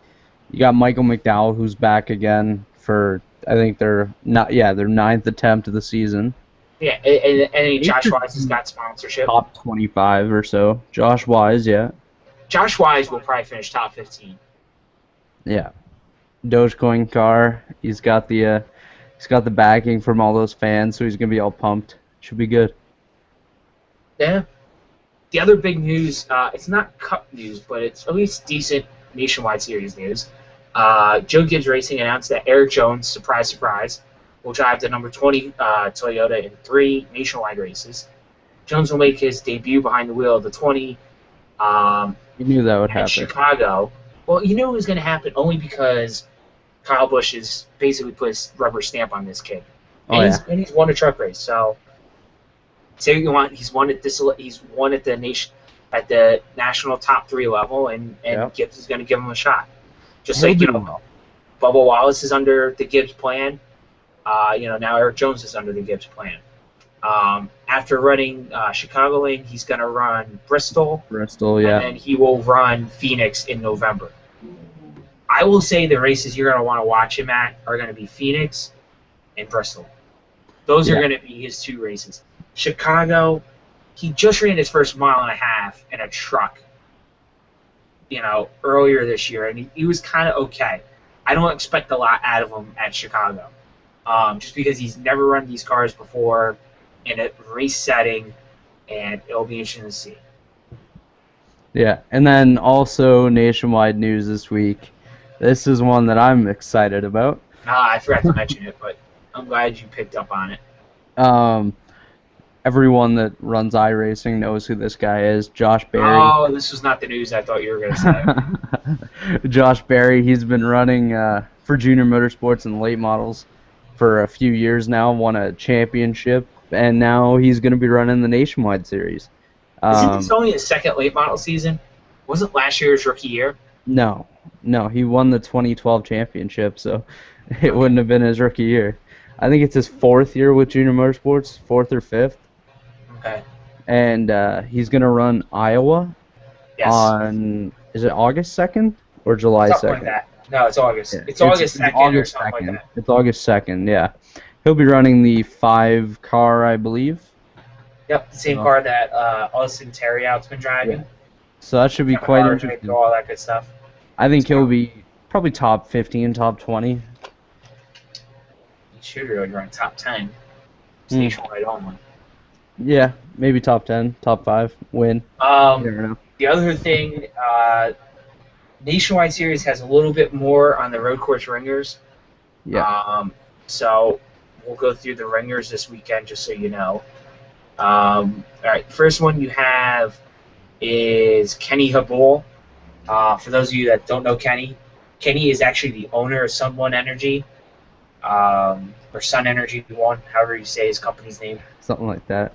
You got Michael McDowell, who's back again for I think their 9th attempt of the season. Yeah, and Josh Wise has got sponsorship. Top 25 or so. Josh Wise, yeah. Josh Wise will probably finish top 15. Yeah. Dogecoin car. He's got the backing from all those fans, so he's gonna be all pumped. Should be good. Yeah. The other big news, it's not Cup news, but it's at least decent Nationwide Series news. Joe Gibbs Racing announced that Eric Jones, surprise, surprise, will drive the number 20 Toyota in 3 nationwide races. Jones will make his debut behind the wheel of the 20 You knew that would in happen. Chicago. Well, you knew it was going to happen only because Kyle Busch has basically put his rubber stamp on this kid. And he's won a truck race, so say what you want, he's won at the national top 3 level, and Gibbs is going to give him a shot. Just like Bubba Wallace is under the Gibbs plan. Now Eric Jones is under the Gibbs plan. After running Chicagoland, he's going to run Bristol. Yeah. And then he will run Phoenix in November. I will say the races you're going to want to watch him at are going to be Phoenix and Bristol. Those are going to be his 2 races. Chicago, he just ran his first mile and a half in a truck, earlier this year, and he was kind of okay. I don't expect a lot out of him at Chicago, just because he's never run these cars before in a race setting, and it'll be interesting to see. Yeah, and then also nationwide news this week. This is one that I'm excited about. I forgot to mention it, but I'm glad you picked up on it. Everyone that runs iRacing knows who this guy is, Josh Berry. Oh, this was not the news I thought you were going to say. Josh Berry, he's been running for Junior Motorsports and late models for a few years now, won a championship, and now he's going to be running the Nationwide Series. Isn't this only his second late model season? Wasn't last year's rookie year? No, he won the 2012 championship, so it wouldn't have been his rookie year. I think it's his 4th year with Junior Motorsports, 4th or 5th. Okay. And he's going to run Iowa on, is it August 2nd or July 2nd? Something like that. No, it's August. Yeah. It's August 2nd or something like that. It's August 2nd, yeah. He'll be running the 5 car, I believe. Yep, the same car that Austin Terriout's been driving. Yeah. So that should be quite interesting. All that good stuff. I think he'll be probably top 15, top 20. He should really run top 10. Nationwide only. Yeah, maybe top 10, top 5, win. You Um, never know. the other thing, Nationwide Series has a little bit more on the road course ringers. Yeah. Um, so we'll go through the ringers this weekend, just so you know. All right, first one you have is Kenny Habul. For those of you that don't know Kenny, Kenny is actually the owner of Sun One Energy, or Sun Energy One, however you say his company's name. Something like that.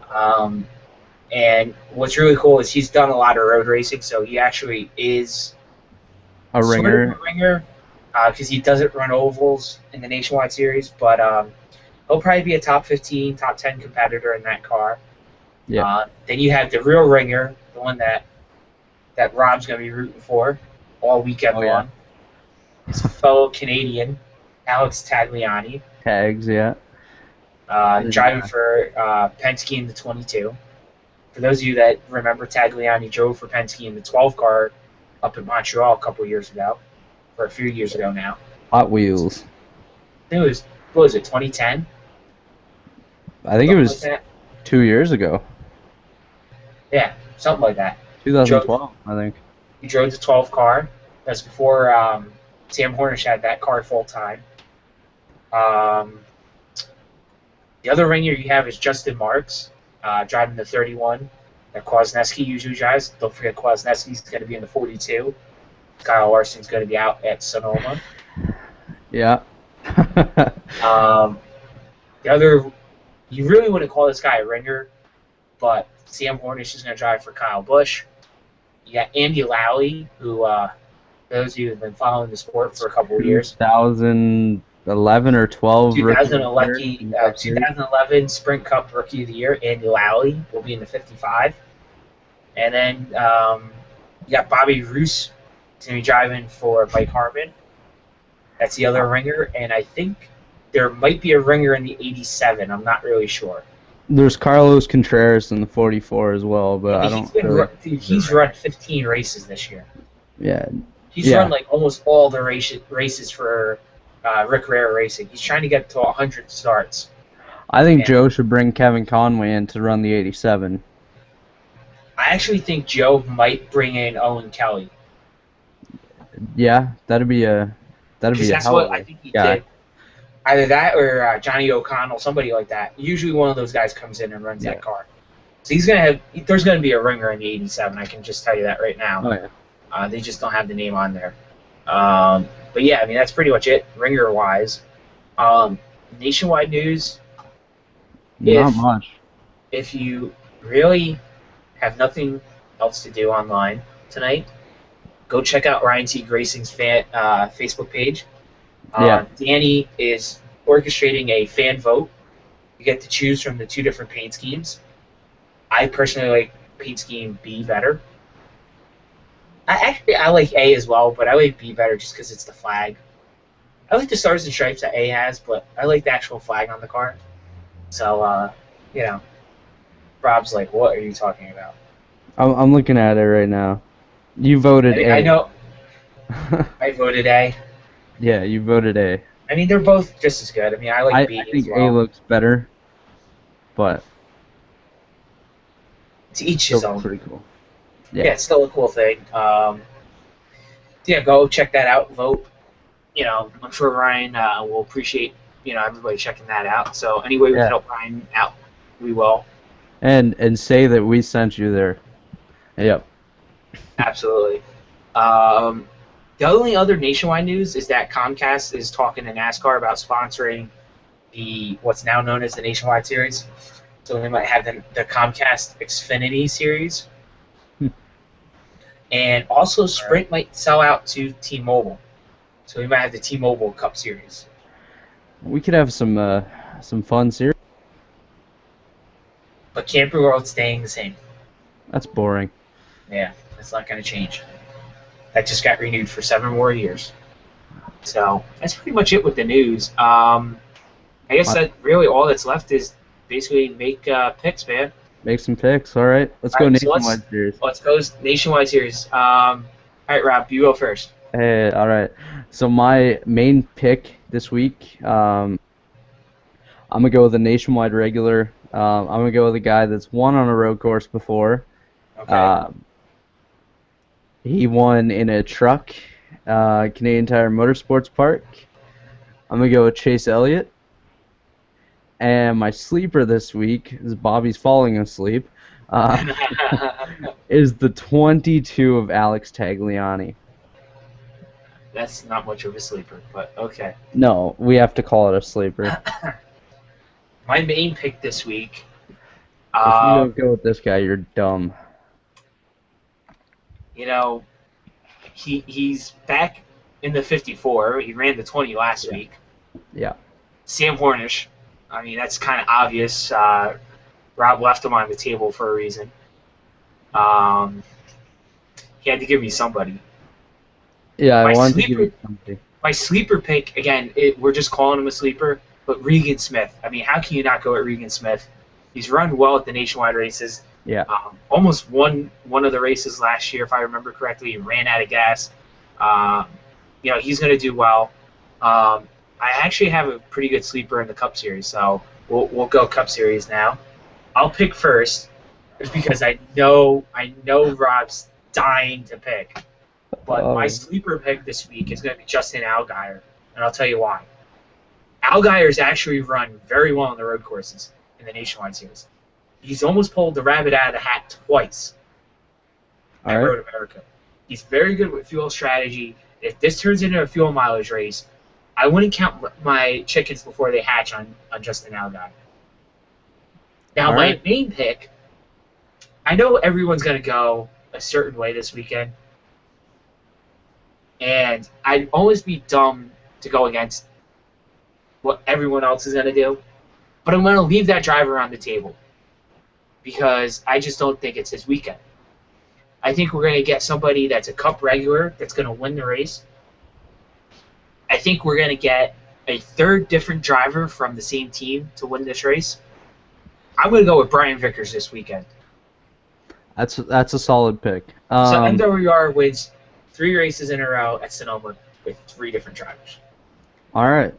And what's really cool is he's done a lot of road racing, so he actually is A sort of ringer. a ringer because he doesn't run ovals in the Nationwide Series, but he'll probably be a top 15, top 10 competitor in that car. Yeah. Then you have the real ringer, the one that Rob's going to be rooting for all weekend Oh, yeah. long. His fellow Canadian, Alex Tagliani, Tags, yeah. driving for Penske in the 22. For those of you that remember, Tagliani drove for Penske in the 12 car up in Montreal a couple years ago, or a few years ago now. Hot Wheels. I think it was, what was it, 2010? I think it was Something like that? 2 years ago. Yeah, something like that. 2012, I think. He drove the 12 car. That's before Sam Hornish had that car full time. The other ringer you have is Justin Marks, driving the 31 that Kwasniewski usually drives. Don't forget Kwasniewski's going to be in the 42. Kyle Larson's going to be out at Sonoma. Yeah. The other, you really wouldn't call this guy a ringer, but Sam Hornish is going to drive for Kyle Busch. You got Andy Lally, who, those of you who have been following the sport for a couple of years, 2011 or 12. 2011 Sprint Cup Rookie of the Year, Andy Lally will be in the 55. And then you got Bobby Roos, he's going to be driving for Mike Harmon. That's the other ringer, and I think there might be a ringer in the 87. I'm not really sure. There's Carlos Contreras in the 44 as well, but I don't really... He's run 15 races this year. Yeah. He's run like almost all the races for Rick Rare Racing. He's trying to get to 100 starts. I think Joe should bring Kevin Conway in to run the 87. I actually think Joe might bring in Owen Kelly. Yeah, that'd be a That's hell what of a I think he guy. did. Either that or Johnny O'Connell, somebody like that. Usually one of those guys comes in and runs that car. So there's gonna be a ringer in the 87. I can just tell you that right now. Oh yeah. They just don't have the name on there. But yeah, I mean that's pretty much it, ringer wise. Nationwide news. Not much. If you really have nothing else to do online tonight, go check out Ryan Teague Racing's Facebook page. Danny is orchestrating a fan vote. You get to choose from the two different paint schemes. I personally like paint scheme B better. I like A as well, but I like B better just because it's the flag. I like the stars and stripes that A has, but I like the actual flag on the car. So, Rob's like, what are you talking about? I'm looking at it right now. You voted A. I know. I voted A. Yeah, you voted A. I mean, they're both just as good. I mean, I like B I think as well. A looks better, but to each his still own. pretty cool. Yeah, it's still a cool thing. Go check that out. Vote. I'm sure Ryan will appreciate everybody checking that out. So any way we can help Ryan out, we will. And say that we sent you there. Yep. Absolutely. The only other nationwide news is that Comcast is talking to NASCAR about sponsoring what's now known as the Nationwide Series. So they might have the Comcast Xfinity Series. And also Sprint might sell out to T-Mobile. So we might have the T-Mobile Cup Series. We could have some fun series. But Camping World staying the same. That's boring. Yeah, that's not going to change. That just got renewed for 7 more years. So that's pretty much it with the news. I guess that really all that's left is basically make picks, man. Make some picks. All right, let's go Nationwide Series. Let's go Nationwide Series. All right, Rob, you go first. Hey, all right. So my main pick this week, I'm gonna go with the Nationwide regular. I'm gonna go with a guy that's won on a road course before. Okay. He won in a truck, Canadian Tire Motorsports Park. I'm gonna go with Chase Elliott. And my sleeper this week is Bobby's falling asleep. Uh, is the 22 of Alex Tagliani. That's not much of a sleeper, but okay. No, we have to call it a sleeper. My main pick this week. If you don't go with this guy, you're dumb. You know, he's back in the 54. He ran the 20 last week. Yeah. Sam Hornish. I mean, that's kind of obvious. Rob left him on the table for a reason. He had to give me somebody. Yeah, I wanted to give you something. My sleeper pick, again, we're just calling him a sleeper, but Regan Smith. I mean, how can you not go at Regan Smith? He's run well at the nationwide races. Yeah. Almost won one of the races last year, if I remember correctly. He ran out of gas. He's going to do well. I actually have a pretty good sleeper in the Cup Series, so we'll go Cup Series now. I'll pick first, just because I know Rob's dying to pick. But my sleeper pick this week is going to be Justin Allgaier, and I'll tell you why. Allgaier's actually run very well on the road courses in the Nationwide Series. He's almost pulled the rabbit out of the hat twice at Road America. He's very good with fuel strategy. If this turns into a fuel mileage race, I wouldn't count my chickens before they hatch on Justin Allgaier. Now, my main pick, I know everyone's going to go a certain way this weekend, and I'd always be dumb to go against what everyone else is going to do, but I'm going to leave that driver on the table because I just don't think it's his weekend. I think we're going to get somebody that's a Cup regular that's going to win the race. I think we're going to get a third different driver from the same team to win this race. I'm going to go with Brian Vickers this weekend. That's a solid pick. So MWR wins 3 races in a row at Sonoma with 3 different drivers. All right.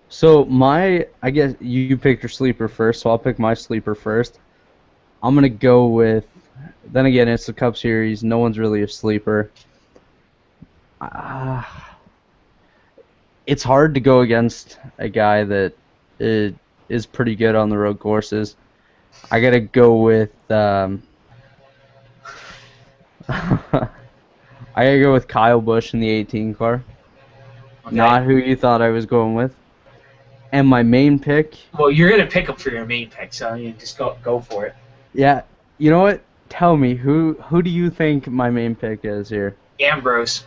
So I guess you picked your sleeper first, so I'll pick my sleeper first. I'm going to go with, then again, it's the Cup Series. No one's really a sleeper. It's hard to go against a guy that is pretty good on the road courses. I got to go with I gotta go with Kyle Busch in the 18 car. Okay. Not who you thought I was going with. And my main pick. Well, you're gonna pick him for your main pick, so you just go for it. Yeah. You know what? Tell me, who do you think my main pick is here? Ambrose.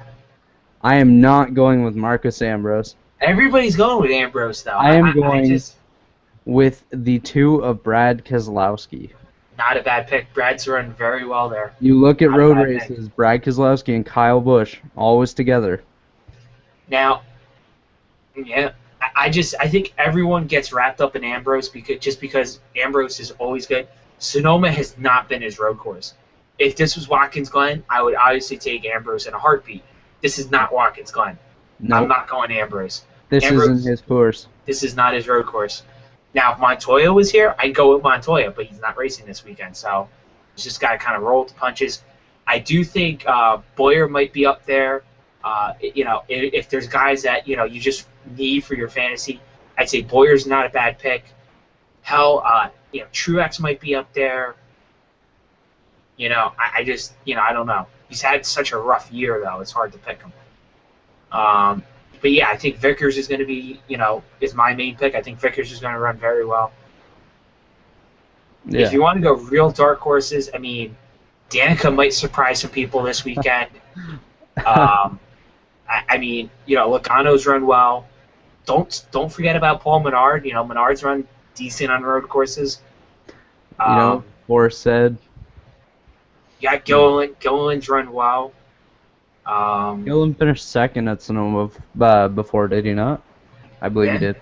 I am not going with Marcus Ambrose. Everybody's going with Ambrose, though. I am going with the 2 of Brad Keselowski. Not a bad pick. Brad's run very well there. You look at road races, Brad Keselowski and Kyle Busch, always together. Now, yeah, I think everyone gets wrapped up in Ambrose because Ambrose is always good. Sonoma has not been his road course. If this was Watkins Glen, I would obviously take Ambrose in a heartbeat. This is not Watkins Glen. Nope. I'm not going Ambrose. This isn't his course. This is not his road course. Now, if Montoya was here, I'd go with Montoya, but he's not racing this weekend, so he's just got to kind of roll with the punches. I do think Boyer might be up there. If there's guys that you just need for your fantasy, I'd say Boyer's not a bad pick. Hell, Truex might be up there. I don't know. He's had such a rough year, though. It's hard to pick him. But yeah, I think Vickers is going to be, is my main pick. I think Vickers is going to run very well. Yeah. If you want to go real dark horses, I mean, Danica might surprise some people this weekend. Logano's run well. Don't forget about Paul Menard. Menard's run decent on road courses. Forrest said. Yeah, Gilliland's run well. Gilliland finished second at Sonoma before, did he not? I believe he did.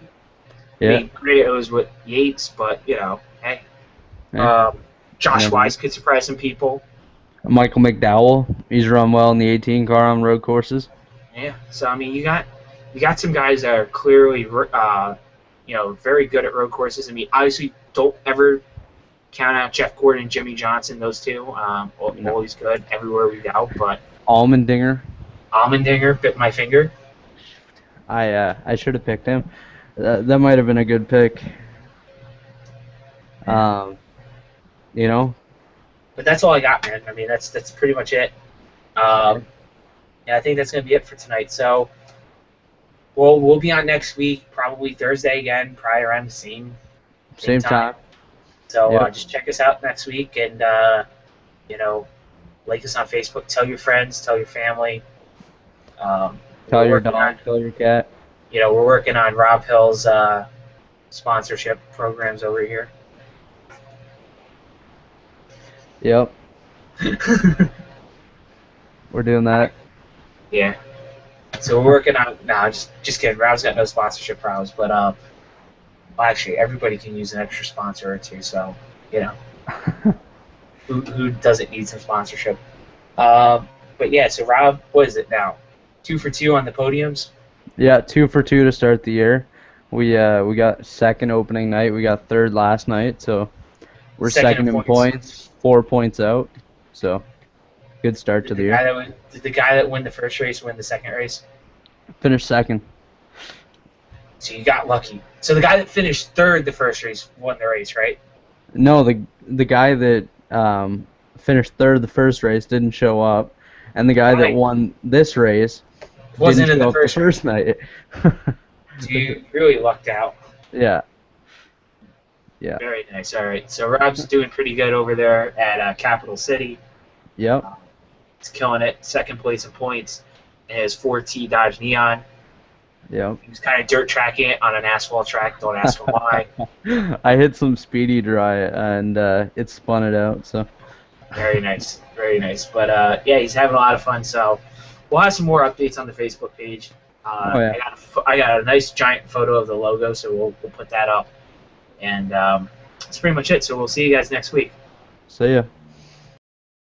Yeah. I mean, great, it was with Yates, but hey. Yeah. Josh Wise could surprise some people. Michael McDowell, he's run well in the 18 car on road courses. Yeah, so I mean, you got some guys that are clearly, very good at road courses. I mean, obviously, don't ever count out Jeff Gordon, Jimmy Johnson, those two. Always good everywhere we go. But Allmendinger. Allmendinger bit my finger. I should have picked him. That might have been a good pick. You know. But that's all I got, man. I mean, that's pretty much it. Yeah, I think that's gonna be it for tonight. So, we'll be on next week, probably Thursday again, probably around the same time. So Yep. just check us out next week, and like us on Facebook. Tell your friends, tell your family. Tell your dog, tell your cat. We're working on Rob Hill's sponsorship programs over here. Yep. We're doing that. Yeah. So we're working on. No, just kidding. Rob's got no sponsorship problems, but well, actually, everybody can use an extra sponsor or two. So who doesn't need some sponsorship? But yeah. So Rob, what is it now? 2 for 2 on the podiums. Yeah, 2 for 2 to start the year. We got second opening night. We got third last night. So we're second in points, 4 points out. So good start to the year. Did the guy that won the first race win the second race? Finished second. So you got lucky. So the guy that finished third the first race won the race, right? No, the guy that finished third the first race didn't show up, and the guy that won this race wasn't in didn't the show up first night. So you really lucked out. Yeah. Yeah. Very nice. All right. So Rob's doing pretty good over there at Capital City. Yep. He's killing it. Second place in points in his 4T Dodge Neon. Yep. He was kind of dirt tracking it on an asphalt track. Don't ask him why. I hit some speedy dry and it spun it out. So. Very nice. Very nice. But yeah, he's having a lot of fun. So we'll have some more updates on the Facebook page. Yeah. I got a nice giant photo of the logo, so we'll put that up. And that's pretty much it. So we'll see you guys next week. See ya.